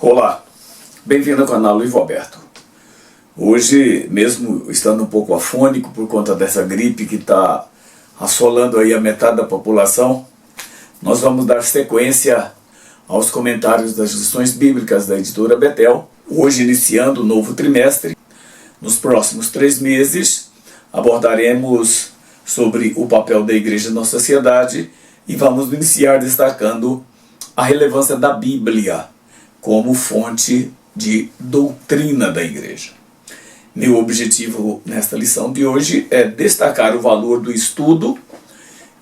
Olá, bem-vindo ao canal Luiz Alberto. Hoje, mesmo estando um pouco afônico por conta dessa gripe que está assolando aí a metade da população, nós vamos dar sequência aos comentários das lições bíblicas da editora Betel, hoje iniciando o novo trimestre. Nos próximos 3 meses abordaremos sobre o papel da igreja na sociedade e vamos iniciar destacando a relevância da Bíblia como fonte de doutrina da igreja. Meu objetivo nesta lição de hoje é destacar o valor do estudo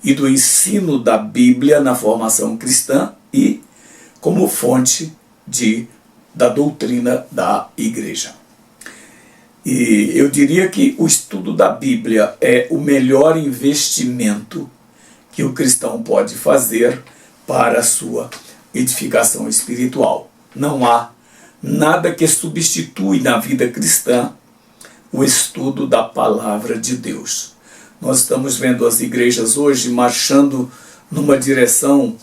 e do ensino da Bíblia na formação cristã e como fonte da doutrina da igreja. E eu diria que o estudo da Bíblia é o melhor investimento que o cristão pode fazer para a sua edificação espiritual. Não há nada que substitui na vida cristã o estudo da palavra de Deus. Nós estamos vendo as igrejas hoje marchando numa direção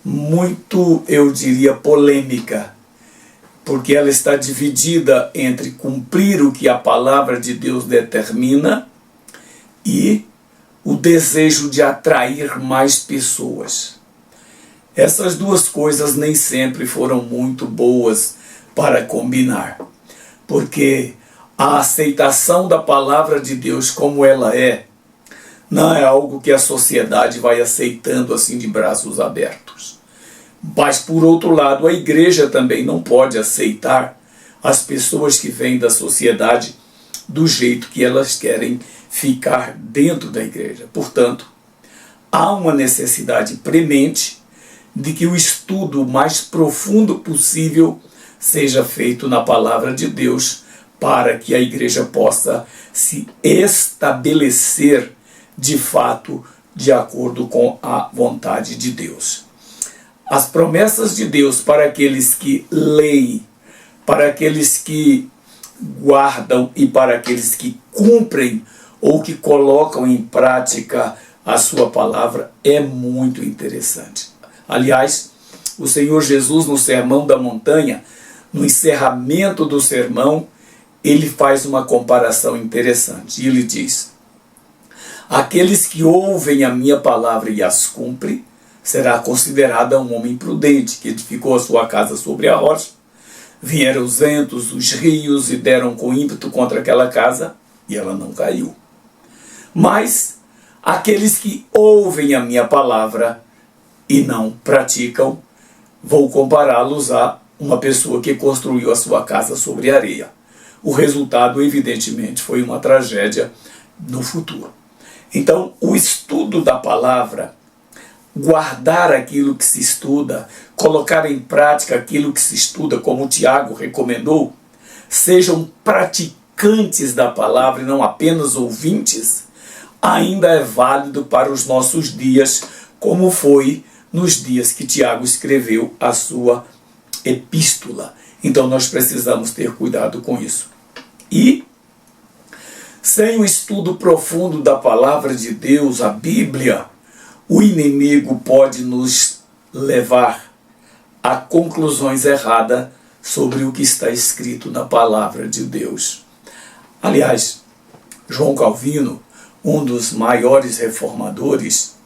muito, eu diria, polêmica, porque ela está dividida entre cumprir o que a palavra de Deus determina e o desejo de atrair mais pessoas. Essas duas coisas nem sempre foram muito boas para combinar, porque a aceitação da palavra de Deus como ela é, não é algo que a sociedade vai aceitando assim de braços abertos. Mas, por outro lado, a igreja também não pode aceitar as pessoas que vêm da sociedade do jeito que elas querem ficar dentro da igreja. Portanto, há uma necessidade premente de que o estudo mais profundo possível seja feito na palavra de Deus para que a igreja possa se estabelecer de fato de acordo com a vontade de Deus. As promessas de Deus para aqueles que leem, para aqueles que guardam e para aqueles que cumprem ou que colocam em prática a sua palavra é muito interessante. Aliás, o Senhor Jesus no Sermão da Montanha, no encerramento do sermão, ele faz uma comparação interessante. E ele diz: aqueles que ouvem a minha palavra e as cumprem, será considerado um homem prudente, que edificou a sua casa sobre a rocha. Vieram os ventos, os rios e deram com ímpeto contra aquela casa, e ela não caiu. Mas aqueles que ouvem a minha palavra e não praticam, vou compará-los a uma pessoa que construiu a sua casa sobre areia. O resultado, evidentemente, foi uma tragédia no futuro. Então, o estudo da palavra, guardar aquilo que se estuda, colocar em prática aquilo que se estuda, como o Tiago recomendou, sejam praticantes da palavra e não apenas ouvintes, ainda é válido para os nossos dias, como foi nos dias que Tiago escreveu a sua epístola. Então nós precisamos ter cuidado com isso. E sem o estudo profundo da palavra de Deus, a Bíblia, o inimigo pode nos levar a conclusões erradas sobre o que está escrito na palavra de Deus. Aliás, João Calvino, um dos maiores reformadores,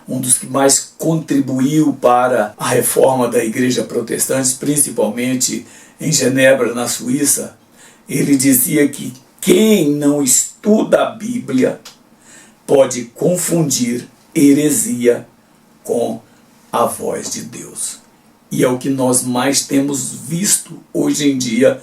um dos que mais contribuiu para a reforma da igreja protestante, principalmente em Genebra, na Suíça, ele dizia que quem não estuda a Bíblia pode confundir heresia com a voz de Deus. E é o que nós mais temos visto hoje em dia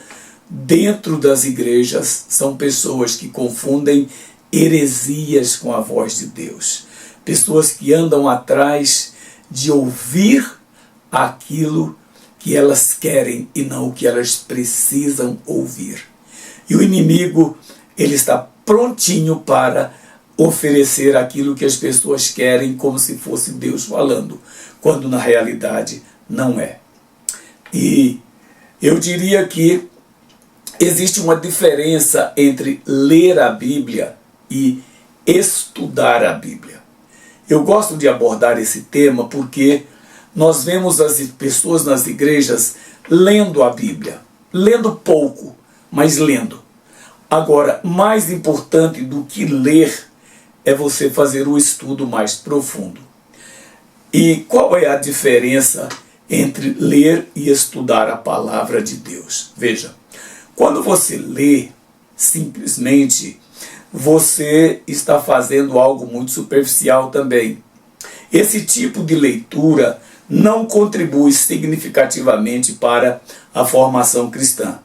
dentro das igrejas, são pessoas que confundem heresias com a voz de Deus. Pessoas que andam atrás de ouvir aquilo que elas querem e não o que elas precisam ouvir. E o inimigo, ele está prontinho para oferecer aquilo que as pessoas querem como se fosse Deus falando, quando na realidade não é. E eu diria que existe uma diferença entre ler a Bíblia e estudar a Bíblia. Eu gosto de abordar esse tema porque nós vemos as pessoas nas igrejas lendo a Bíblia, lendo pouco, mas lendo. Agora, mais importante do que ler é você fazer o estudo mais profundo. E qual é a diferença entre ler e estudar a palavra de Deus? Veja, quando você lê, simplesmente, você está fazendo algo muito superficial também. Esse tipo de leitura não contribui significativamente para a formação cristã.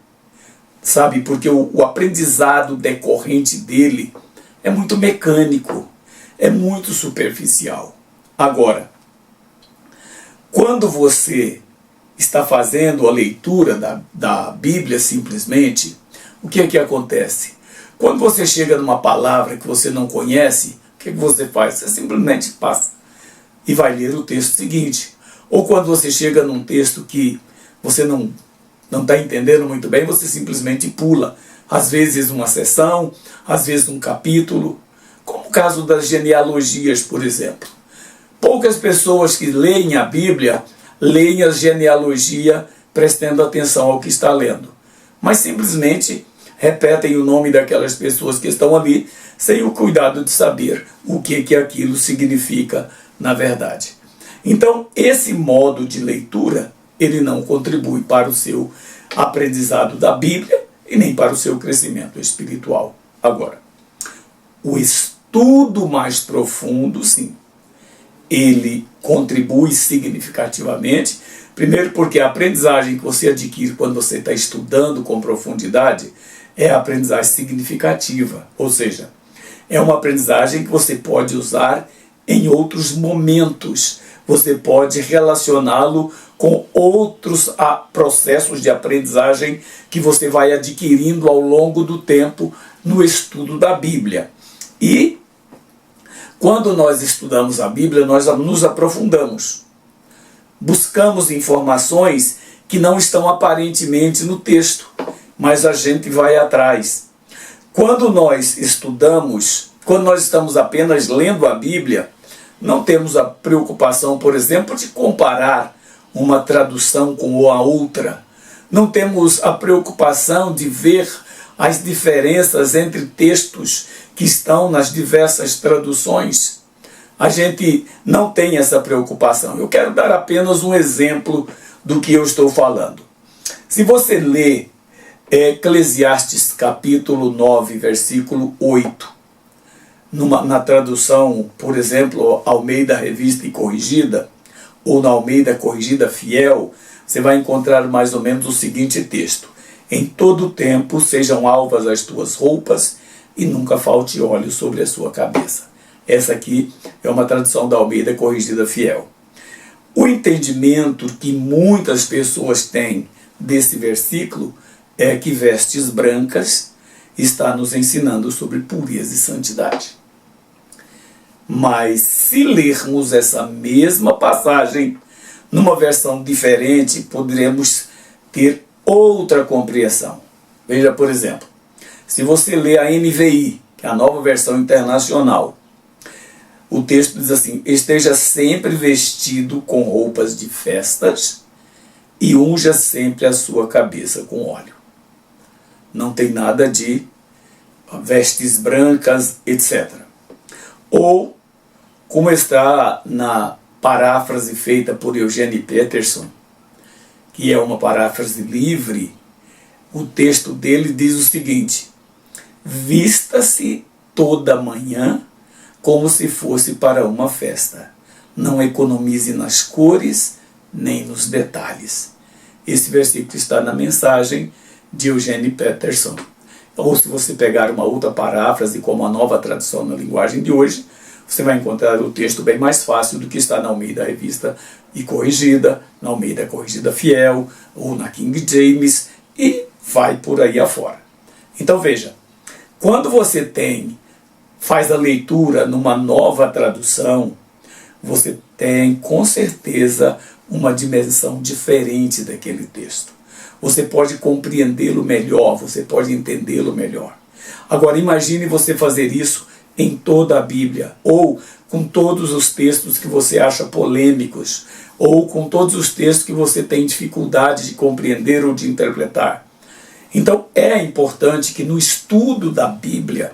Sabe, porque o aprendizado decorrente dele é muito mecânico, é muito superficial. Agora, quando você está fazendo a leitura da Bíblia simplesmente, o que é que acontece? Quando você chega numa palavra que você não conhece, o que é que você faz? Você simplesmente passa e vai ler o texto seguinte. Ou quando você chega num texto que você não está entendendo muito bem, você simplesmente pula. Às vezes uma seção, às vezes um capítulo, como o caso das genealogias, por exemplo. Poucas pessoas que leem a Bíblia, leem a genealogia prestando atenção ao que está lendo. Mas simplesmente repetem o nome daquelas pessoas que estão ali, sem o cuidado de saber o que aquilo significa na verdade. Então, esse modo de leitura, ele não contribui para o seu aprendizado da Bíblia e nem para o seu crescimento espiritual. Agora, o estudo mais profundo, sim, ele contribui significativamente. Primeiro porque a aprendizagem que você adquire quando você está estudando com profundidade é a aprendizagem significativa, ou seja, é uma aprendizagem que você pode usar em outros momentos, você pode relacioná-lo com outros processos de aprendizagem que você vai adquirindo ao longo do tempo no estudo da Bíblia. E quando nós estudamos a Bíblia, nós nos aprofundamos. Buscamos informações que não estão aparentemente no texto, mas a gente vai atrás. Quando nós estudamos, quando nós estamos apenas lendo a Bíblia, não temos a preocupação, por exemplo, de comparar uma tradução com a outra. Não temos a preocupação de ver as diferenças entre textos que estão nas diversas traduções. A gente não tem essa preocupação. Eu quero dar apenas um exemplo do que eu estou falando. Se você lê Eclesiastes capítulo 9, versículo 8, na tradução, por exemplo, Almeida Revista e Corrigida, ou na Almeida Corrigida Fiel, você vai encontrar mais ou menos o seguinte texto: em todo tempo sejam alvas as tuas roupas e nunca falte óleo sobre a sua cabeça. Essa aqui é uma tradução da Almeida Corrigida Fiel. O entendimento que muitas pessoas têm desse versículo é que vestes brancas está nos ensinando sobre pureza e santidade. Mas se lermos essa mesma passagem numa versão diferente, poderemos ter outra compreensão. Veja, por exemplo, se você lê a NVI, que é a Nova Versão Internacional, o texto diz assim: esteja sempre vestido com roupas de festas e unja sempre a sua cabeça com óleo. Não tem nada de vestes brancas, etc. Ou, como está na paráfrase feita por Eugene Peterson, que é uma paráfrase livre, o texto dele diz o seguinte: vista-se toda manhã como se fosse para uma festa. Não economize nas cores nem nos detalhes. Esse versículo está na mensagem de Eugene Peterson. Ou se você pegar uma outra paráfrase, como a Nova Tradução na Linguagem de Hoje, você vai encontrar o texto bem mais fácil do que está na Almeida Revista e Corrigida, na Almeida Corrigida Fiel, ou na King James, e vai por aí afora. Então veja, quando você faz a leitura numa nova tradução, você tem com certeza uma dimensão diferente daquele texto. Você pode compreendê-lo melhor, você pode entendê-lo melhor. Agora imagine você fazer isso em toda a Bíblia, ou com todos os textos que você acha polêmicos, ou com todos os textos que você tem dificuldade de compreender ou de interpretar. Então é importante que no estudo da Bíblia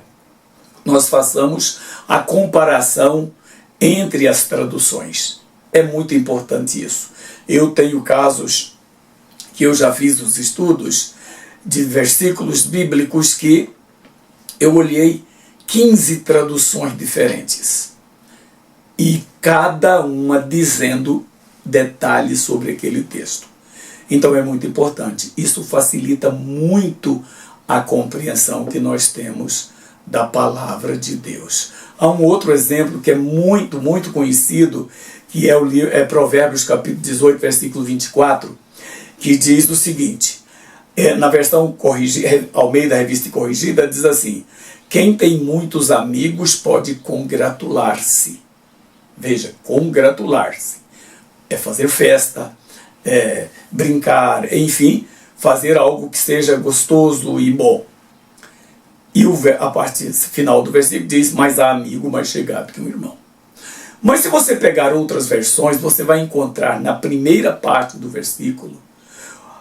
nós façamos a comparação entre as traduções. É muito importante isso. Eu tenho casos que eu já fiz os estudos de versículos bíblicos que eu olhei 15 traduções diferentes. E cada uma dizendo detalhes sobre aquele texto. Então é muito importante. Isso facilita muito a compreensão que nós temos da palavra de Deus. Há um outro exemplo que é muito, muito conhecido, que é Provérbios capítulo 18, versículo 24, que diz o seguinte, na versão Almeida Revista e Corrigida, diz assim: quem tem muitos amigos pode congratular-se. Veja, congratular-se é fazer festa, brincar, enfim, fazer algo que seja gostoso e bom. E a parte final do versículo diz: mas há amigo mais chegado que um irmão. Mas se você pegar outras versões, você vai encontrar na primeira parte do versículo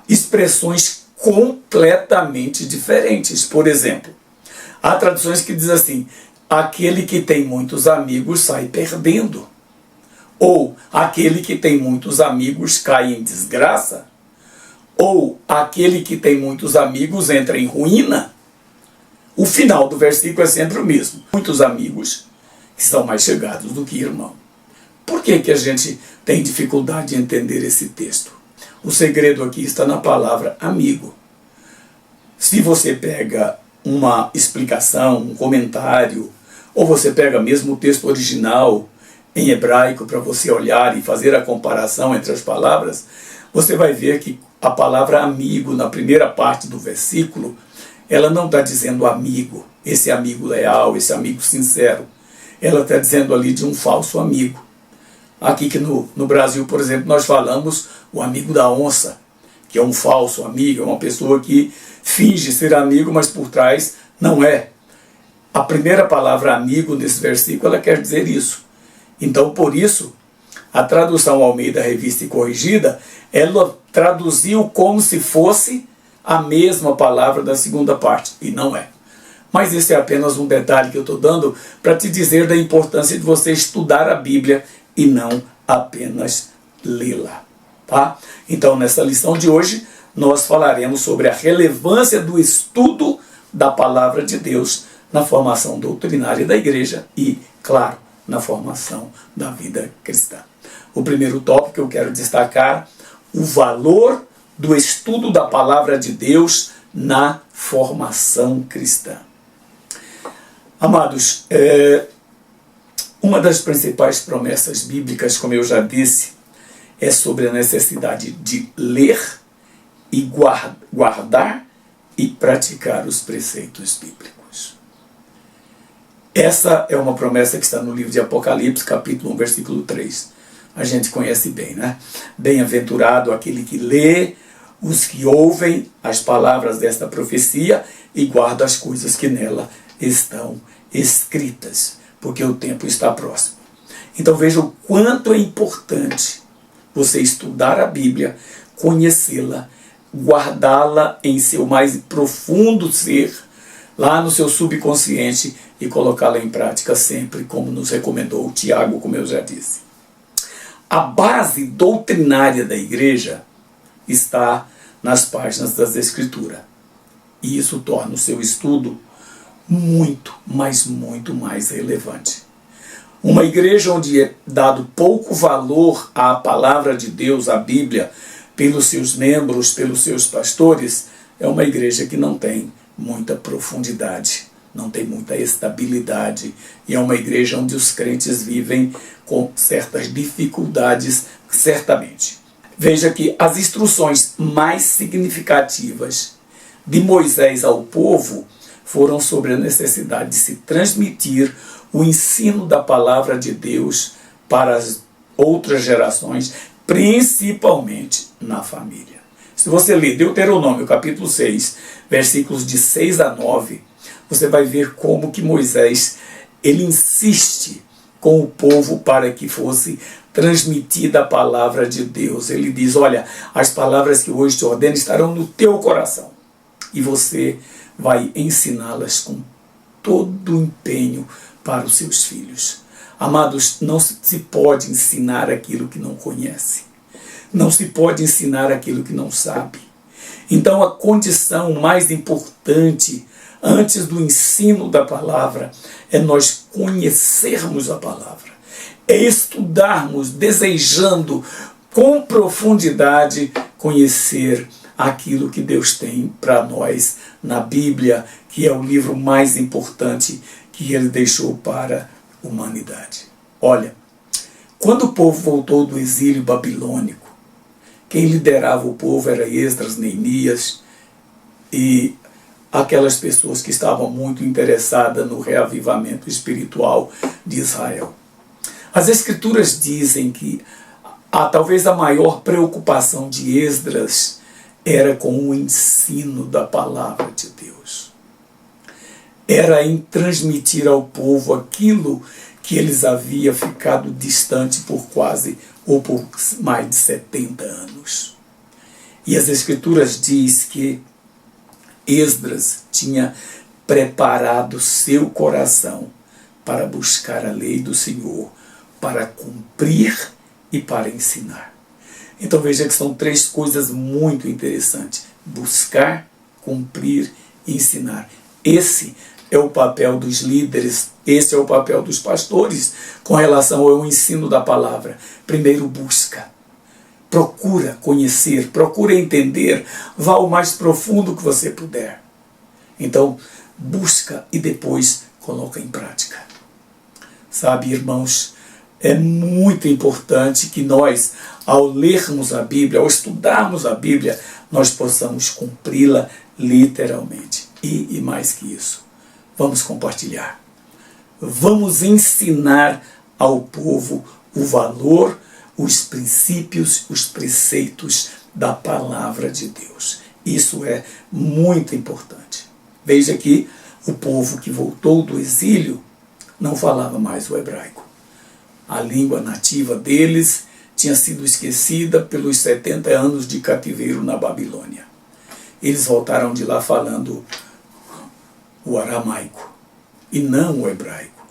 expressões completamente diferentes. Por exemplo, há traduções que dizem assim: aquele que tem muitos amigos sai perdendo. Ou aquele que tem muitos amigos cai em desgraça. Ou aquele que tem muitos amigos entra em ruína. O final do versículo é sempre o mesmo. Muitos amigos que são mais chegados do que irmão. Por que que a gente tem dificuldade de entender esse texto? O segredo aqui está na palavra amigo. Se você pega uma explicação, um comentário, ou você pega mesmo o texto original em hebraico para você olhar e fazer a comparação entre as palavras, você vai ver que a palavra amigo, na primeira parte do versículo, ela não está dizendo amigo, esse amigo leal, esse amigo sincero. Ela está dizendo ali de um falso amigo. Aqui que no Brasil, por exemplo, nós falamos o amigo da onça, que é um falso amigo, é uma pessoa que finge ser amigo, mas por trás não é. A primeira palavra amigo nesse versículo, ela quer dizer isso. Então, por isso, a tradução Almeida Revista e Corrigida, ela traduziu como se fosse a mesma palavra da segunda parte, e não é. Mas esse é apenas um detalhe que eu estou dando para te dizer da importância de você estudar a Bíblia e não apenas lê-la. Tá? Então, nessa lição de hoje, nós falaremos sobre a relevância do estudo da palavra de Deus na formação doutrinária da igreja e, claro, na formação da vida cristã. O primeiro tópico que eu quero destacar: o valor do estudo da palavra de Deus na formação cristã. Amados, uma das principais promessas bíblicas, como eu já disse, é sobre a necessidade de ler e guardar e praticar os preceitos bíblicos. Essa é uma promessa que está no livro de Apocalipse, capítulo 1, versículo 3. A gente conhece bem, né? Bem-aventurado aquele que lê, os que ouvem as palavras desta profecia e guardam as coisas que nela estão escritas, porque o tempo está próximo. Então veja o quanto é importante você estudar a Bíblia, conhecê-la, guardá-la em seu mais profundo ser, lá no seu subconsciente, e colocá-la em prática sempre, como nos recomendou o Tiago, como eu já disse. A base doutrinária da igreja está nas páginas das Escrituras. E isso torna o seu estudo muito, mas muito mais relevante. Uma igreja onde é dado pouco valor à palavra de Deus, à Bíblia, pelos seus membros, pelos seus pastores, é uma igreja que não tem muita profundidade, não tem muita estabilidade, e é uma igreja onde os crentes vivem com certas dificuldades, certamente. Veja que as instruções mais significativas de Moisés ao povo foram sobre a necessidade de se transmitir o ensino da palavra de Deus para as outras gerações, principalmente na família. Se você ler Deuteronômio capítulo 6, versículos de 6 a 9, você vai ver como que Moisés ele insiste com o povo para que fosse transmitida a palavra de Deus. Ele diz, olha, as palavras que hoje te ordeno estarão no teu coração. E você vai ensiná-las com todo o empenho para os seus filhos. Amados, não se pode ensinar aquilo que não conhece. Não se pode ensinar aquilo que não sabe. Então a condição mais importante antes do ensino da palavra é nós conhecermos a palavra. É estudarmos, desejando com profundidade conhecer aquilo que Deus tem para nós na Bíblia, que é o livro mais importante que Ele deixou para a humanidade. Olha, quando o povo voltou do exílio babilônico, quem liderava o povo era Esdras, Neemias e aquelas pessoas que estavam muito interessadas no reavivamento espiritual de Israel. As Escrituras dizem que talvez a maior preocupação de Esdras era com o ensino da palavra de Deus. Era em transmitir ao povo aquilo que eles haviam ficado distante por quase ou por mais de 70 anos. E as Escrituras dizem que Esdras tinha preparado seu coração para buscar a lei do Senhor, para cumprir e para ensinar. Então veja que são três coisas muito interessantes: buscar, cumprir e ensinar. Esse é o papel dos líderes, esse é o papel dos pastores com relação ao ensino da palavra. Primeiro busca, procura conhecer, procura entender, vá ao mais profundo que você puder. Então busca e depois coloca em prática. Sabe, irmãos, é muito importante que nós, ao lermos a Bíblia, ao estudarmos a Bíblia, nós possamos cumpri-la literalmente. E mais que isso, vamos compartilhar. Vamos ensinar ao povo o valor, os princípios, os preceitos da palavra de Deus. Isso é muito importante. Veja que o povo que voltou do exílio não falava mais o hebraico. A língua nativa deles tinha sido esquecida pelos 70 anos de cativeiro na Babilônia. Eles voltaram de lá falando o aramaico e não o hebraico.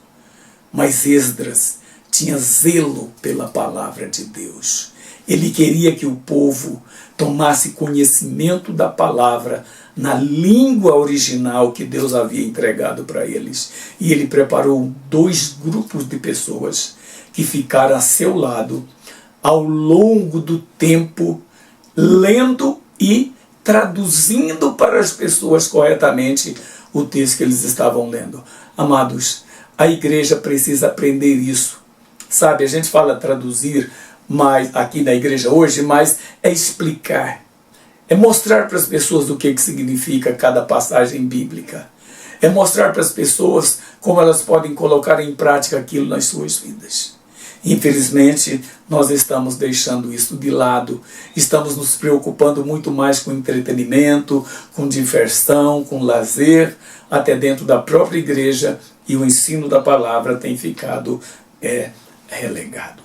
Mas Esdras tinha zelo pela palavra de Deus. Ele queria que o povo tomasse conhecimento da palavra na língua original que Deus havia entregado para eles. E ele preparou 2 grupos de pessoas que ficaram a seu lado ao longo do tempo, lendo e traduzindo para as pessoas corretamente o texto que eles estavam lendo. Amados, a igreja precisa aprender isso. Sabe, a gente fala traduzir mais aqui na igreja hoje, mas é explicar. É mostrar para as pessoas o que significa cada passagem bíblica. É mostrar para as pessoas como elas podem colocar em prática aquilo nas suas vidas. Infelizmente, nós estamos deixando isso de lado. Estamos nos preocupando muito mais com entretenimento, com diversão, com lazer, até dentro da própria igreja, e o ensino da palavra tem ficado relegado.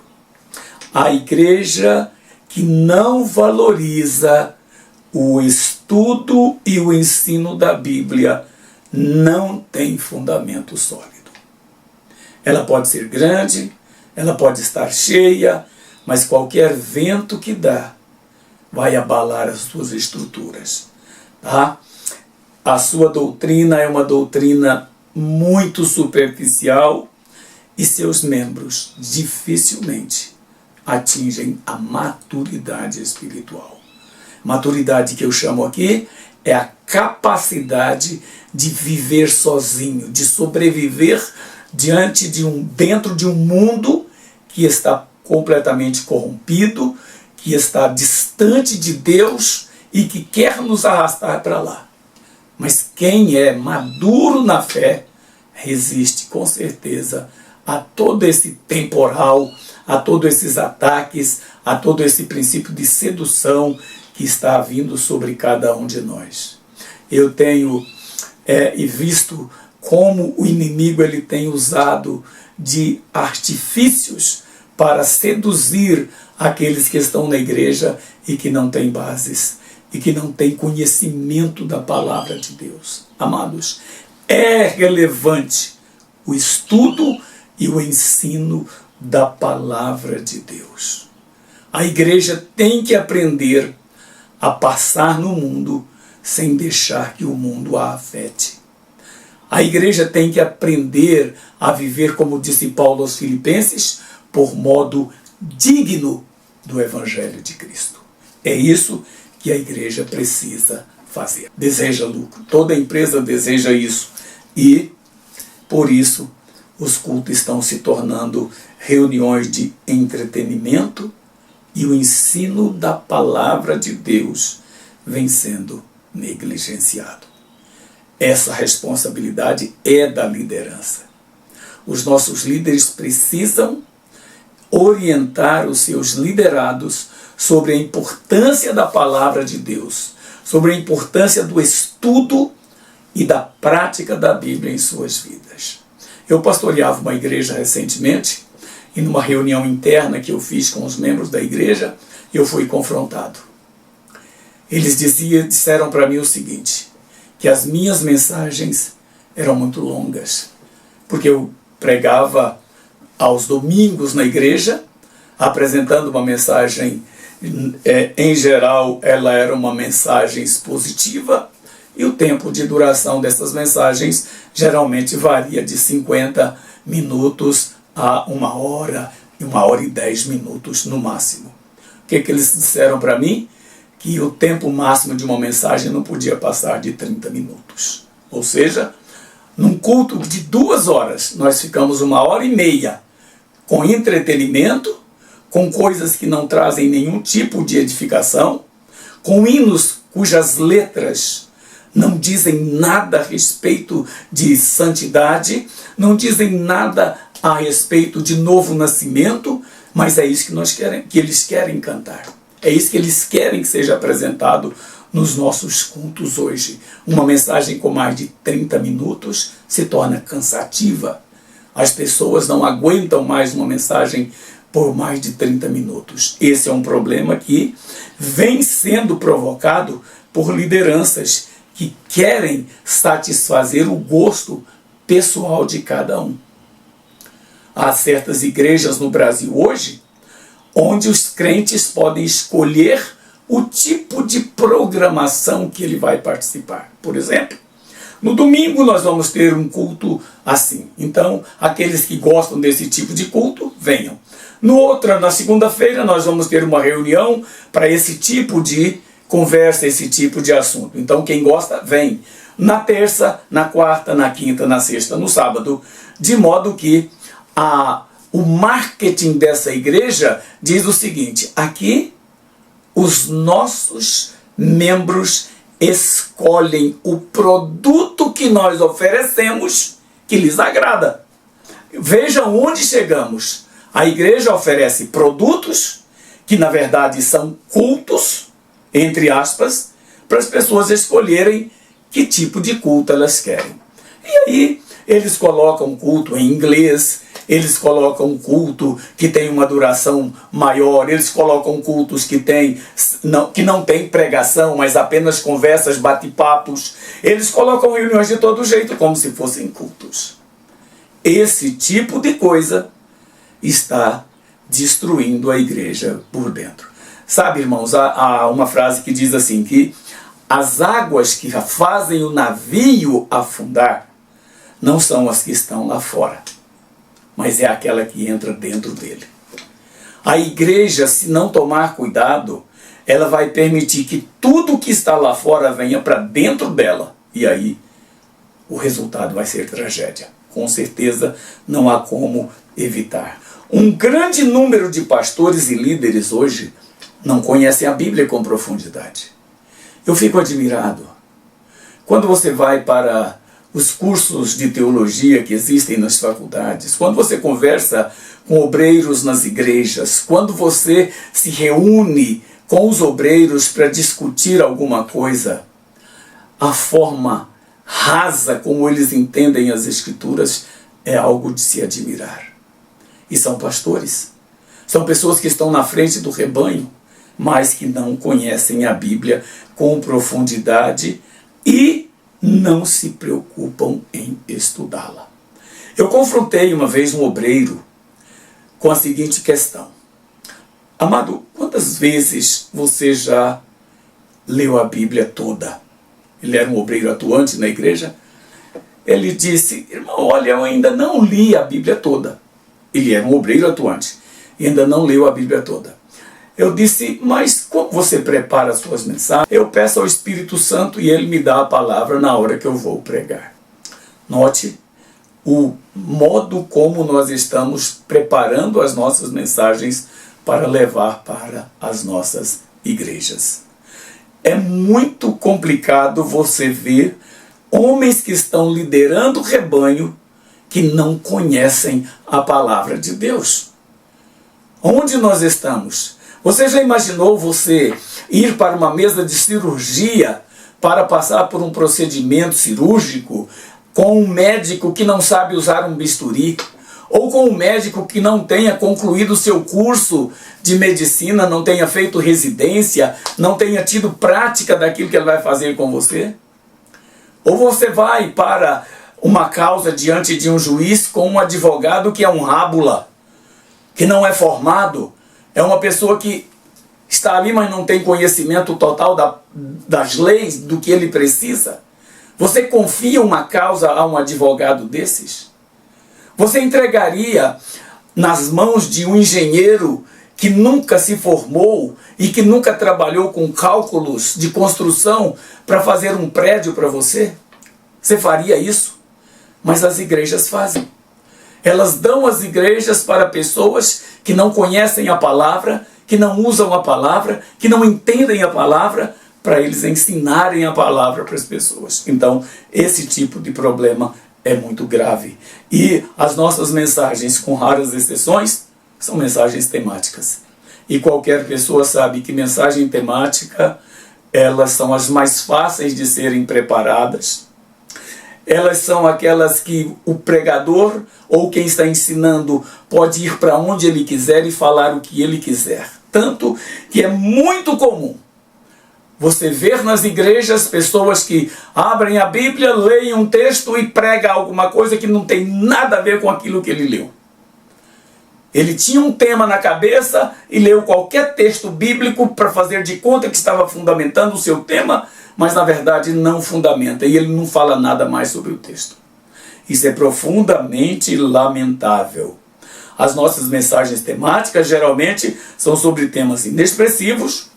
A igreja que não valoriza o estudo e o ensino da Bíblia não tem fundamento sólido. Ela pode ser grande, ela pode estar cheia, mas qualquer vento que dá vai abalar as suas estruturas. Tá? A sua doutrina é uma doutrina muito superficial e seus membros dificilmente atingem a maturidade espiritual. Maturidade que eu chamo aqui é a capacidade de viver sozinho, de sobreviver dentro de um mundo que está completamente corrompido, que está distante de Deus e que quer nos arrastar para lá. Mas quem é maduro na fé resiste com certeza a todo esse temporal, a todos esses ataques, a todo esse princípio de sedução que está vindo sobre cada um de nós. Eu tenho visto como o inimigo ele tem usado de artifícios para seduzir aqueles que estão na igreja e que não têm bases, e que não têm conhecimento da palavra de Deus. Amados, é relevante o estudo e o ensino da palavra de Deus. A igreja tem que aprender a passar no mundo sem deixar que o mundo a afete. A igreja tem que aprender a viver, como disse Paulo aos Filipenses, por modo digno do Evangelho de Cristo. É isso que a igreja precisa fazer. Deseja lucro. Toda empresa deseja isso. E, por isso, os cultos estão se tornando reuniões de entretenimento e o ensino da palavra de Deus vem sendo negligenciado. Essa responsabilidade é da liderança. Os nossos líderes precisam orientar os seus liderados sobre a importância da palavra de Deus, sobre a importância do estudo e da prática da Bíblia em suas vidas. Eu pastoreava uma igreja recentemente e numa reunião interna que eu fiz com os membros da igreja, eu fui confrontado. Eles disseram para mim o seguinte, que as minhas mensagens eram muito longas, porque eu pregava aos domingos na igreja, apresentando uma mensagem, em geral ela era uma mensagem expositiva, e o tempo de duração dessas mensagens geralmente varia de 50 minutos a 1 hora e 10 minutos no máximo. O que eles disseram para mim? Que o tempo máximo de uma mensagem não podia passar de 30 minutos. Ou seja, num culto de 2 horas, nós ficamos 1h30 com entretenimento, com coisas que não trazem nenhum tipo de edificação, com hinos cujas letras não dizem nada a respeito de santidade, não dizem nada a respeito de novo nascimento, mas é isso que eles querem cantar. É isso que eles querem que seja apresentado nos nossos cultos hoje. Uma mensagem com mais de 30 minutos se torna cansativa. As pessoas não aguentam mais uma mensagem por mais de 30 minutos. Esse é um problema que vem sendo provocado por lideranças que querem satisfazer o gosto pessoal de cada um. Há certas igrejas no Brasil hoje onde os crentes podem escolher o tipo de programação que ele vai participar. Por exemplo, no domingo nós vamos ter um culto assim. Então, aqueles que gostam desse tipo de culto, venham. Na segunda-feira, nós vamos ter uma reunião para esse tipo de conversa, esse tipo de assunto. Então, quem gosta, vem. Na terça, na quarta, na quinta, na sexta, no sábado. De modo que o marketing dessa igreja diz o seguinte: aqui os nossos membros escolhem o produto que nós oferecemos que lhes agrada. Vejam onde chegamos. A igreja oferece produtos que na verdade são cultos, entre aspas, para as pessoas escolherem que tipo de culto elas querem. E aí eles colocam culto em inglês, eles colocam culto que tem uma duração maior, eles colocam cultos que não tem pregação, mas apenas conversas, bate-papos. Eles colocam reuniões de todo jeito, como se fossem cultos. Esse tipo de coisa está destruindo a igreja por dentro. Sabe, irmãos, há uma frase que diz assim, que as águas que fazem o navio afundar não são as que estão lá fora, mas é aquela que entra dentro dele. A igreja, se não tomar cuidado, ela vai permitir que tudo que está lá fora venha para dentro dela. E aí, o resultado vai ser tragédia. Com certeza, não há como evitar. Um grande número de pastores e líderes hoje não conhecem a Bíblia com profundidade. Eu fico admirado. Quando você vai para os cursos de teologia que existem nas faculdades, quando você conversa com obreiros nas igrejas, quando você se reúne com os obreiros para discutir alguma coisa, a forma rasa como eles entendem as Escrituras é algo de se admirar. E são pastores. São pessoas que estão na frente do rebanho, mas que não conhecem a Bíblia com profundidade e não se preocupam em estudá-la. Eu confrontei uma vez um obreiro com a seguinte questão: amado, quantas vezes você já leu a Bíblia toda? Ele era um obreiro atuante na igreja. Ele disse: irmão, olha, eu ainda não li a Bíblia toda. Ele era um obreiro atuante e ainda não leu a Bíblia toda. Eu disse: mas como você prepara as suas mensagens? Eu peço ao Espírito Santo e ele me dá a palavra na hora que eu vou pregar. Note o modo como nós estamos preparando as nossas mensagens para levar para as nossas igrejas. É muito complicado você ver homens que estão liderando o rebanho que não conhecem a palavra de Deus. Onde nós estamos? Você já imaginou você ir para uma mesa de cirurgia para passar por um procedimento cirúrgico com um médico que não sabe usar um bisturi? Ou com um médico que não tenha concluído o seu curso de medicina, não tenha feito residência, não tenha tido prática daquilo que ele vai fazer com você? Ou você vai para uma causa diante de um juiz com um advogado que é um rábula, que não é formado, é uma pessoa que está ali, mas não tem conhecimento total das leis, do que ele precisa? Você confia uma causa a um advogado desses? Você entregaria nas mãos de um engenheiro que nunca se formou e que nunca trabalhou com cálculos de construção para fazer um prédio para você? Você faria isso? Mas as igrejas fazem. Elas dão as igrejas para pessoas que não conhecem a palavra, que não usam a palavra, que não entendem a palavra, para eles ensinarem a palavra para as pessoas. Então, esse tipo de problema é muito grave. E as nossas mensagens, com raras exceções, são mensagens temáticas. E qualquer pessoa sabe que mensagem temática, elas são as mais fáceis de serem preparadas. Elas são aquelas que o pregador ou quem está ensinando pode ir para onde ele quiser e falar o que ele quiser. Tanto que é muito comum você ver nas igrejas pessoas que abrem a Bíblia, leem um texto e pregam alguma coisa que não tem nada a ver com aquilo que ele leu. Ele tinha um tema na cabeça e leu qualquer texto bíblico para fazer de conta que estava fundamentando o seu tema, mas na verdade não fundamenta e ele não fala nada mais sobre o texto. Isso é profundamente lamentável. As nossas mensagens temáticas geralmente são sobre temas inexpressivos,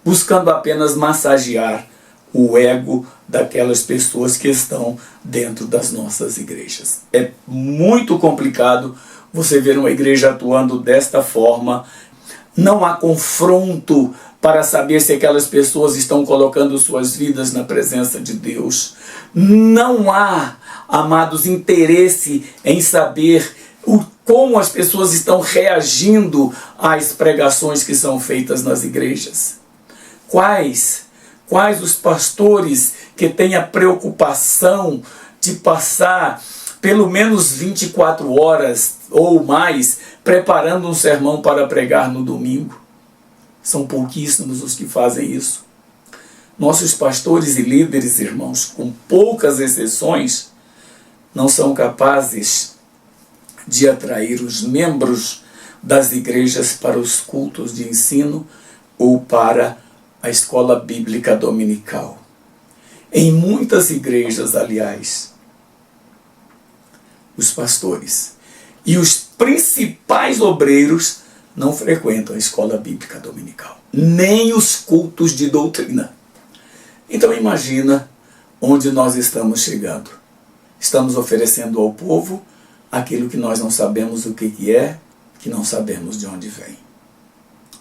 buscando apenas massagear o ego daquelas pessoas que estão dentro das nossas igrejas. É muito complicado você ver uma igreja atuando desta forma. Não há confronto para saber se aquelas pessoas estão colocando suas vidas na presença de Deus. Não há, amados, interesse em saber como as pessoas estão reagindo às pregações que são feitas nas igrejas. Quais os pastores que têm a preocupação de passar pelo menos 24 horas ou mais preparando um sermão para pregar no domingo? São pouquíssimos os que fazem isso. Nossos pastores e líderes, irmãos, com poucas exceções, não são capazes de atrair os membros das igrejas para os cultos de ensino ou para a escola bíblica dominical. Em muitas igrejas, aliás, os pastores e os principais obreiros não frequentam a escola bíblica dominical, nem os cultos de doutrina. Então imagina onde nós estamos chegando. Estamos oferecendo ao povo aquilo que nós não sabemos o que é, que não sabemos de onde vem.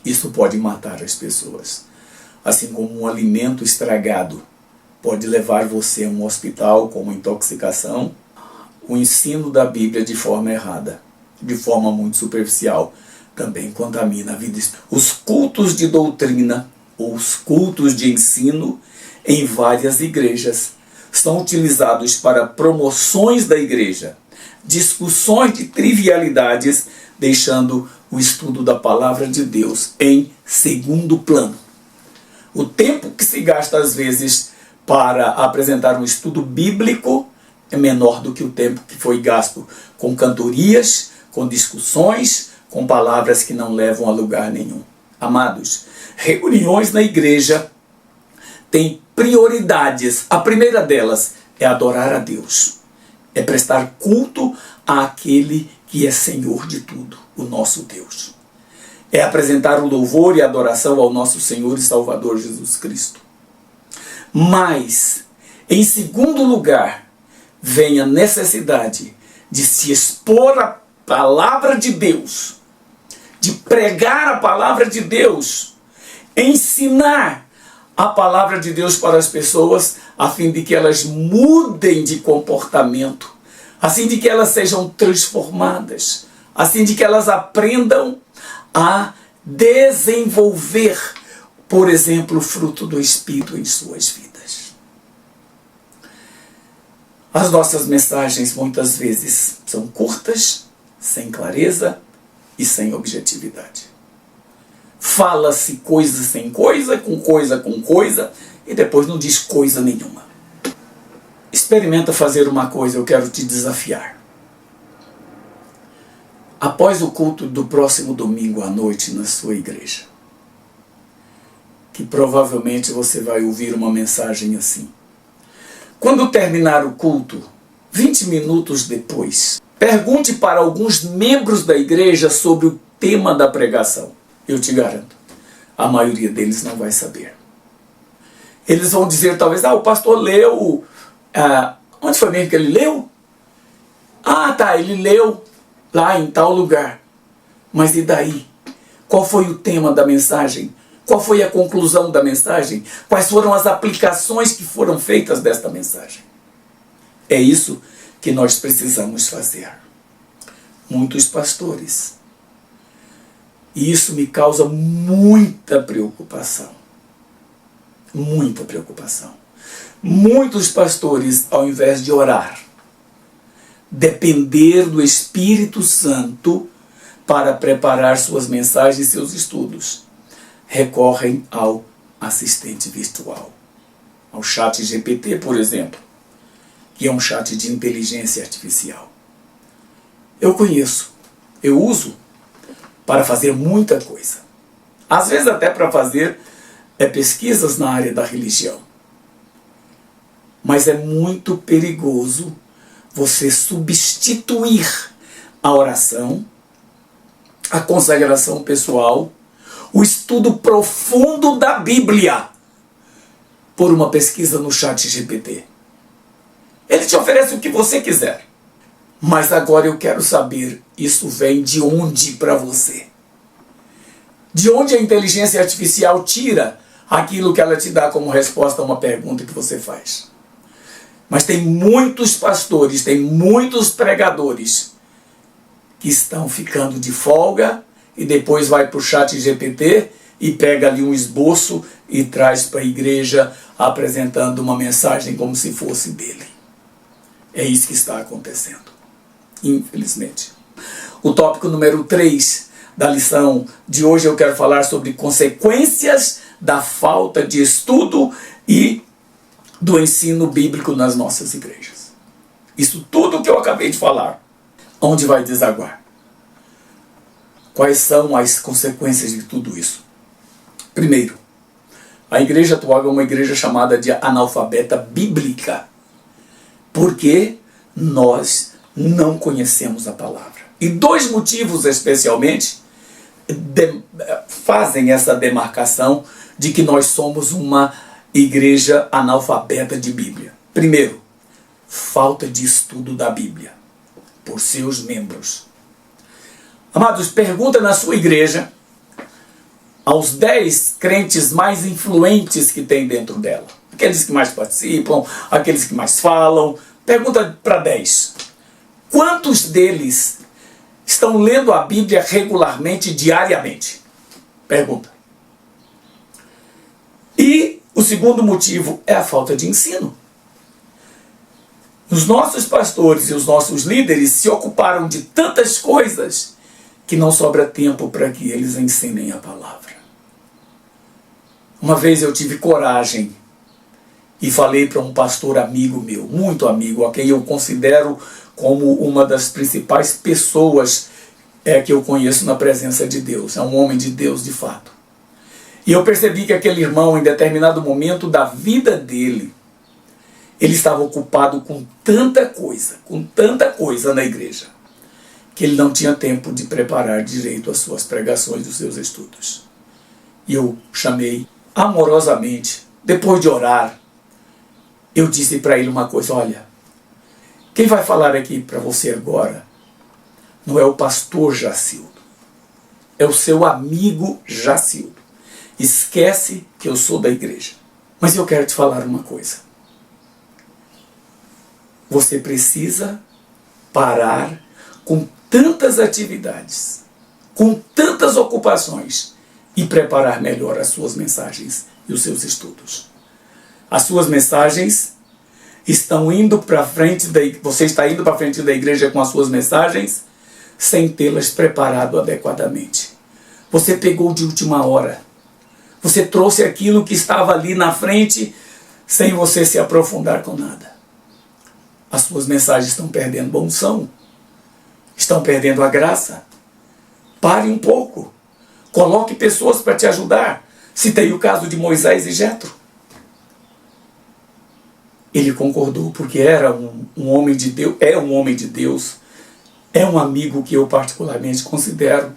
Isso pode matar as pessoas. Assim como um alimento estragado pode levar você a um hospital com uma intoxicação, o ensino da Bíblia de forma errada, de forma muito superficial, também contamina a vida. Os cultos de doutrina, ou os cultos de ensino, em várias igrejas, são utilizados para promoções da igreja, discussões de trivialidades, deixando o estudo da palavra de Deus em segundo plano. O tempo que se gasta às vezes para apresentar um estudo bíblico é menor do que o tempo que foi gasto com cantorias, com discussões, com palavras que não levam a lugar nenhum. Amados, reuniões na igreja têm prioridades. A primeira delas é adorar a Deus. É prestar culto àquele que é Senhor de tudo, o nosso Deus. É apresentar o louvor e a adoração ao nosso Senhor e Salvador Jesus Cristo. Mas, em segundo lugar, vem a necessidade de se expor a palavra de Deus, de pregar a palavra de Deus, ensinar a palavra de Deus para as pessoas, a fim de que elas mudem de comportamento, a fim de que elas sejam transformadas, a fim de que elas aprendam a desenvolver, por exemplo, o fruto do Espírito em suas vidas. As nossas mensagens muitas vezes são curtas, sem clareza e sem objetividade. Fala-se coisa sem coisa, com coisa, e depois não diz coisa nenhuma. Experimenta fazer uma coisa, eu quero te desafiar. Após o culto do próximo domingo à noite na sua igreja, que provavelmente você vai ouvir uma mensagem assim. Quando terminar o culto, 20 minutos depois, pergunte para alguns membros da igreja sobre o tema da pregação. Eu te garanto, a maioria deles não vai saber. Eles vão dizer talvez, o pastor leu, onde foi mesmo que ele leu? Ele leu lá em tal lugar. Mas e daí? Qual foi o tema da mensagem? Qual foi a conclusão da mensagem? Quais foram as aplicações que foram feitas desta mensagem? É isso que nós precisamos fazer. Muitos pastores. E isso me causa muita preocupação. Muita preocupação. Muitos pastores, ao invés de orar, depender do Espírito Santo para preparar suas mensagens e seus estudos, recorrem ao assistente virtual, ao chat GPT, por exemplo, que é um chat de inteligência artificial. Eu conheço, eu uso para fazer muita coisa. Às vezes até para fazer pesquisas na área da religião. Mas é muito perigoso você substituir a oração, a consagração pessoal, o estudo profundo da Bíblia por uma pesquisa no chat GPT. Ele te oferece o que você quiser. Mas agora eu quero saber, isso vem de onde para você? De onde a inteligência artificial tira aquilo que ela te dá como resposta a uma pergunta que você faz? Mas tem muitos pastores, tem muitos pregadores que estão ficando de folga e depois vai para o chat GPT e pega ali um esboço e traz para a igreja apresentando uma mensagem como se fosse dele. É isso que está acontecendo, infelizmente. O tópico número 3 da lição de hoje eu quero falar sobre consequências da falta de estudo e do ensino bíblico nas nossas igrejas. Isso tudo que eu acabei de falar, onde vai desaguar? Quais são as consequências de tudo isso? Primeiro, a igreja atual é uma igreja chamada de analfabeta bíblica, porque nós não conhecemos a palavra. E 2 motivos especialmente fazem essa demarcação de que nós somos uma igreja analfabeta de Bíblia. Primeiro, falta de estudo da Bíblia por seus membros. Amados, pergunta na sua igreja aos 10 crentes mais influentes que tem dentro dela. Aqueles que mais participam, aqueles que mais falam. Pergunta para 10. Quantos deles estão lendo a Bíblia regularmente, diariamente? Pergunta. E o segundo motivo é a falta de ensino. Os nossos pastores e os nossos líderes se ocuparam de tantas coisas que não sobra tempo para que eles ensinem a palavra. Uma vez eu tive coragem e falei para um pastor amigo meu, muito amigo, a quem eu considero como uma das principais pessoas que eu conheço na presença de Deus. É um homem de Deus de fato. E eu percebi que aquele irmão, em determinado momento da vida dele, ele estava ocupado com tanta coisa na igreja, que ele não tinha tempo de preparar direito as suas pregações, os seus estudos. E eu chamei amorosamente, depois de orar, eu disse para ele uma coisa: olha, quem vai falar aqui para você agora não é o pastor Jacildo, é o seu amigo Jacildo. Esquece que eu sou da igreja. Mas eu quero te falar uma coisa. Você precisa parar com tantas atividades, com tantas ocupações, e preparar melhor as suas mensagens e os seus estudos. As suas mensagens estão indo para frente você está indo para frente da igreja com as suas mensagens sem tê-las preparado adequadamente. Você pegou de última hora. Você trouxe aquilo que estava ali na frente sem você se aprofundar com nada. As suas mensagens estão perdendo a unção, estão perdendo a graça. Pare um pouco. Coloque pessoas para te ajudar. Citei o caso de Moisés e Jetro. Ele concordou porque era um homem de Deus, é um homem de Deus, é um amigo que eu particularmente considero.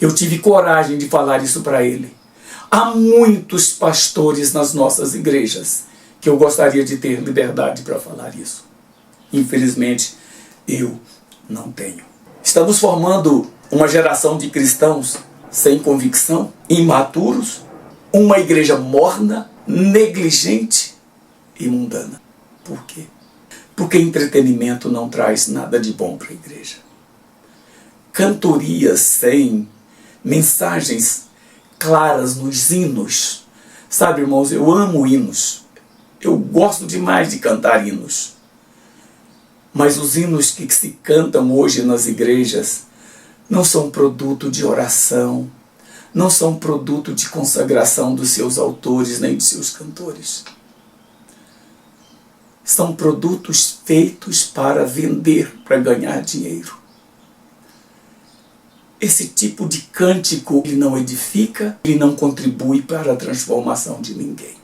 Eu tive coragem de falar isso para ele. Há muitos pastores nas nossas igrejas que eu gostaria de ter liberdade para falar isso. Infelizmente, eu não tenho. Estamos formando uma geração de cristãos sem convicção, imaturos, uma igreja morna, negligente e mundana. Por quê? Porque entretenimento não traz nada de bom para a igreja. Cantorias sem mensagens claras nos hinos. Sabe, irmãos, eu amo hinos. Eu gosto demais de cantar hinos. Mas os hinos que se cantam hoje nas igrejas não são produto de oração, não são produto de consagração dos seus autores nem dos seus cantores. São produtos feitos para vender, para ganhar dinheiro. Esse tipo de cântico, ele não edifica, ele não contribui para a transformação de ninguém.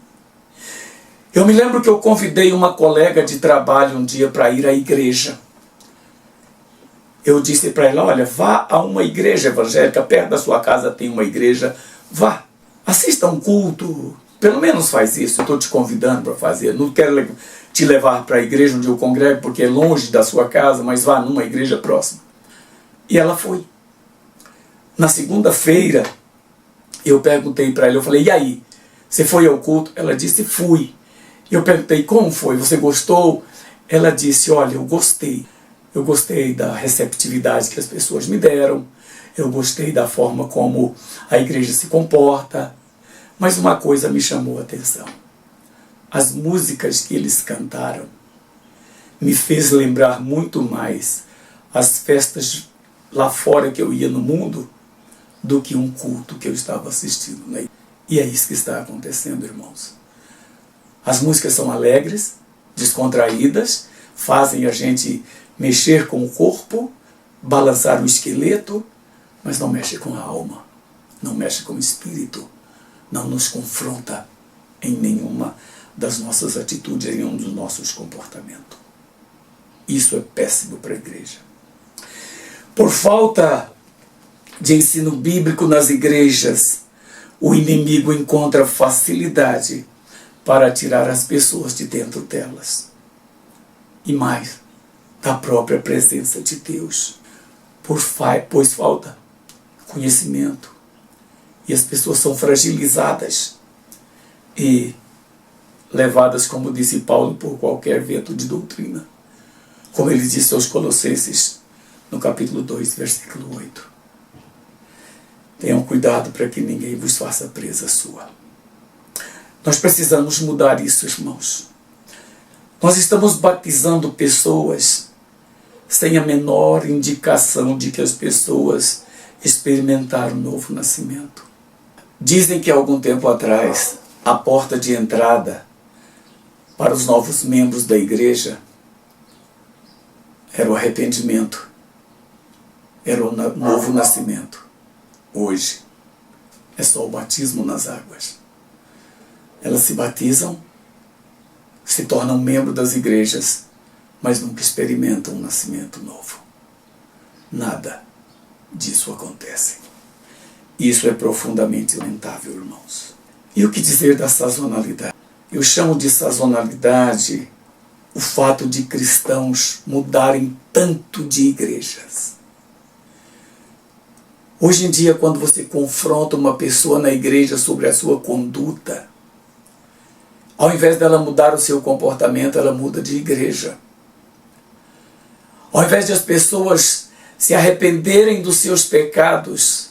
Eu me lembro que eu convidei uma colega de trabalho um dia para ir à igreja. Eu disse para ela: olha, vá a uma igreja evangélica, perto da sua casa tem uma igreja, vá, assista um culto, pelo menos faz isso, eu estou te convidando para fazer. Não quero te levar para a igreja onde eu congrego, porque é longe da sua casa, mas vá numa igreja próxima. E ela foi. Na segunda-feira, eu perguntei para ela, eu falei: e aí, você foi ao culto? Ela disse: fui. Eu perguntei: como foi? Você gostou? Ela disse: olha, eu gostei. Eu gostei da receptividade que as pessoas me deram. Eu gostei da forma como a igreja se comporta. Mas uma coisa me chamou a atenção. As músicas que eles cantaram me fez lembrar muito mais as festas lá fora que eu ia no mundo do que um culto que eu estava assistindo, né? E é isso que está acontecendo, irmãos. As músicas são alegres, descontraídas, fazem a gente mexer com o corpo, balançar o esqueleto, mas não mexe com a alma, não mexe com o espírito, não nos confronta em nenhuma das nossas atitudes, em nenhum dos nossos comportamentos. Isso é péssimo para a igreja. Por falta de ensino bíblico nas igrejas, o inimigo encontra facilidade para tirar as pessoas de dentro delas. E mais, da própria presença de Deus. Pois falta conhecimento. E as pessoas são fragilizadas e levadas, como disse Paulo, por qualquer vento de doutrina. Como ele disse aos Colossenses, no capítulo 2, versículo 8. Tenham cuidado para que ninguém vos faça presa sua. Nós precisamos mudar isso, irmãos. Nós estamos batizando pessoas sem a menor indicação de que as pessoas experimentar o novo nascimento. Dizem que há algum tempo atrás, a porta de entrada para os novos membros da igreja era o arrependimento, era o novo nascimento. Hoje é só o batismo nas águas. Elas se batizam, se tornam membro das igrejas, mas nunca experimentam um nascimento novo. Nada disso acontece. Isso é profundamente lamentável, irmãos. E o que dizer da sazonalidade? Eu chamo de sazonalidade o fato de cristãos mudarem tanto de igrejas. Hoje em dia, quando você confronta uma pessoa na igreja sobre a sua conduta, ao invés dela mudar o seu comportamento, ela muda de igreja. Ao invés de as pessoas se arrependerem dos seus pecados,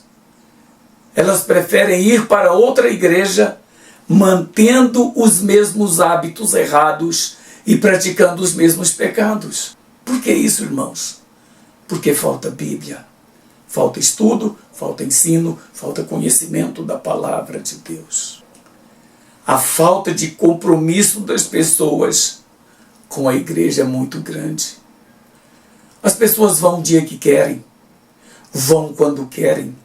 elas preferem ir para outra igreja, mantendo os mesmos hábitos errados e praticando os mesmos pecados. Por que isso, irmãos? Porque falta Bíblia, falta estudo, falta ensino, falta conhecimento da palavra de Deus. A falta de compromisso das pessoas com a igreja é muito grande. As pessoas vão o dia que querem, vão quando querem,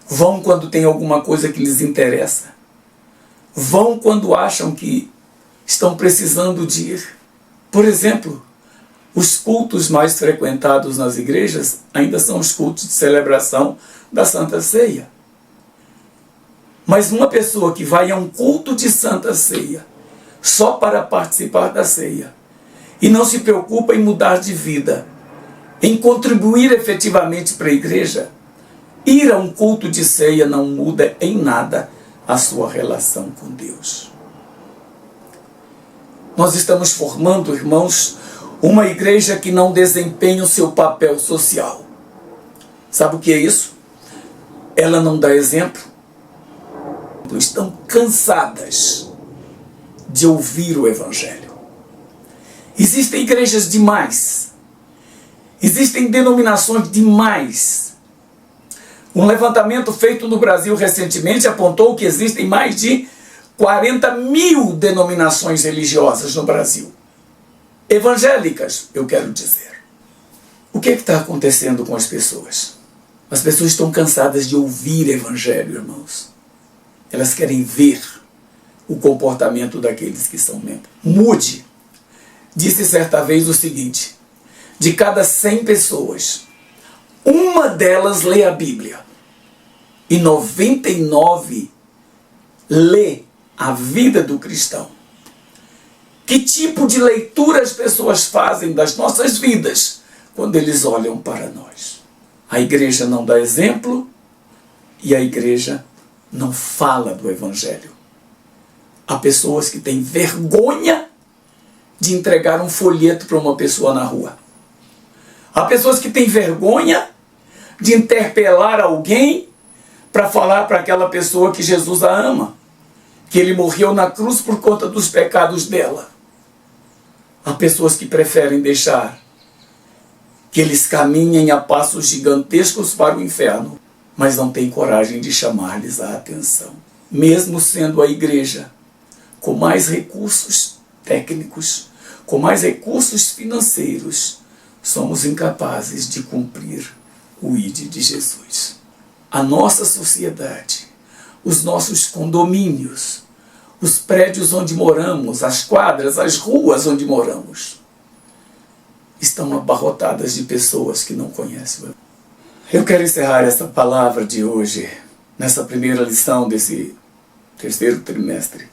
vão quando tem alguma coisa que lhes interessa, vão quando acham que estão precisando de ir. Por exemplo, os cultos mais frequentados nas igrejas ainda são os cultos de celebração da Santa Ceia. Mas uma pessoa que vai a um culto de Santa Ceia só para participar da ceia e não se preocupa em mudar de vida, em contribuir efetivamente para a igreja, ir a um culto de ceia não muda em nada a sua relação com Deus. Nós estamos formando, irmãos, uma igreja que não desempenha o seu papel social. Sabe o que é isso? Ela não dá exemplo. Estão cansadas de ouvir o Evangelho. Existem igrejas demais. Existem denominações demais. Um levantamento feito no Brasil recentemente apontou que existem mais de 40 mil denominações religiosas no Brasil. Evangélicas, eu quero dizer. O que está acontecendo com as pessoas? As pessoas estão cansadas de ouvir Evangelho, irmãos. Elas querem ver o comportamento daqueles que são membros. Moody disse certa vez o seguinte: de cada 100 pessoas, uma delas lê a Bíblia e 99 lê a vida do cristão. Que tipo de leitura as pessoas fazem das nossas vidas quando eles olham para nós? A igreja não dá exemplo e a igreja não fala do Evangelho. Há pessoas que têm vergonha de entregar um folheto para uma pessoa na rua. Há pessoas que têm vergonha de interpelar alguém para falar para aquela pessoa que Jesus a ama, que ele morreu na cruz por conta dos pecados dela. Há pessoas que preferem deixar que eles caminhem a passos gigantescos para o inferno, mas não têm coragem de chamar-lhes a atenção. Mesmo sendo a igreja com mais recursos técnicos, com mais recursos financeiros, somos incapazes de cumprir o ID de Jesus. A nossa sociedade, os nossos condomínios, os prédios onde moramos, as quadras, as ruas onde moramos, estão abarrotadas de pessoas que não conhecem o Evangelho. Eu quero encerrar essa palavra de hoje, nessa primeira lição desse terceiro trimestre,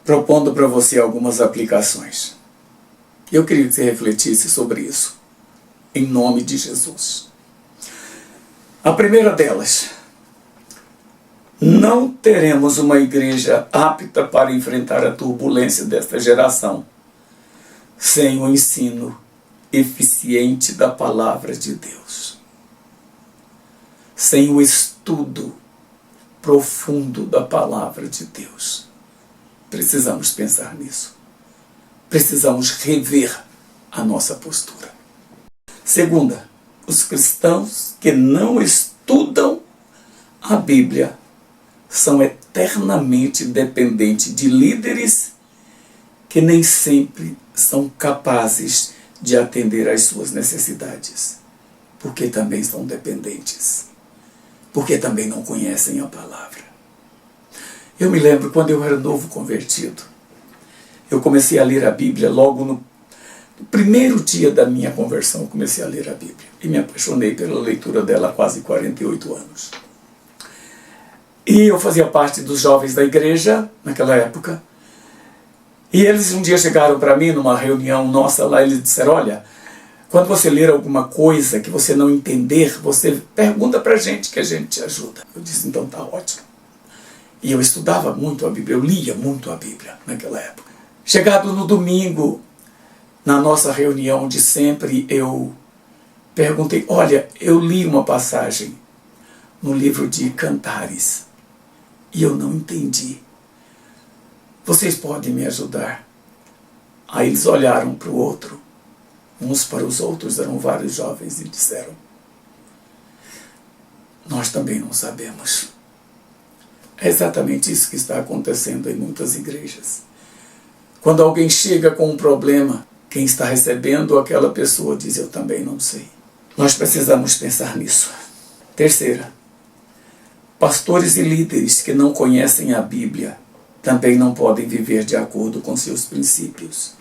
propondo para você algumas aplicações. Eu queria que você refletisse sobre isso, em nome de Jesus. A primeira delas: não teremos uma igreja apta para enfrentar a turbulência desta geração sem o ensino eficiente da palavra de Deus, sem o estudo profundo da palavra de Deus. Precisamos pensar nisso. Precisamos rever a nossa postura. Segunda, os cristãos que não estudam a Bíblia são eternamente dependentes de líderes que nem sempre são capazes de atender às suas necessidades, porque também são dependentes, porque também não conhecem a palavra. Eu me lembro quando eu era novo convertido, eu comecei a ler a Bíblia logo no primeiro dia da minha conversão. Eu comecei a ler a Bíblia e me apaixonei pela leitura dela há quase 48 anos. E eu fazia parte dos jovens da igreja naquela época. E eles um dia chegaram para mim numa reunião nossa lá, eles disseram: olha, quando você ler alguma coisa que você não entender, você pergunta para a gente que a gente te ajuda. Eu disse: então tá ótimo. E eu estudava muito a Bíblia, eu lia muito a Bíblia naquela época. Chegado no domingo, na nossa reunião de sempre, eu perguntei: olha, eu li uma passagem no livro de Cantares e eu não entendi. Vocês podem me ajudar? Aí eles olharam para o outro, uns para os outros, eram vários jovens, e disseram: nós também não sabemos. É exatamente isso que está acontecendo em muitas igrejas. Quando alguém chega com um problema, quem está recebendo aquela pessoa diz: eu também não sei. Nós precisamos pensar nisso. Terceira, pastores e líderes que não conhecem a Bíblia também não podem viver de acordo com seus princípios.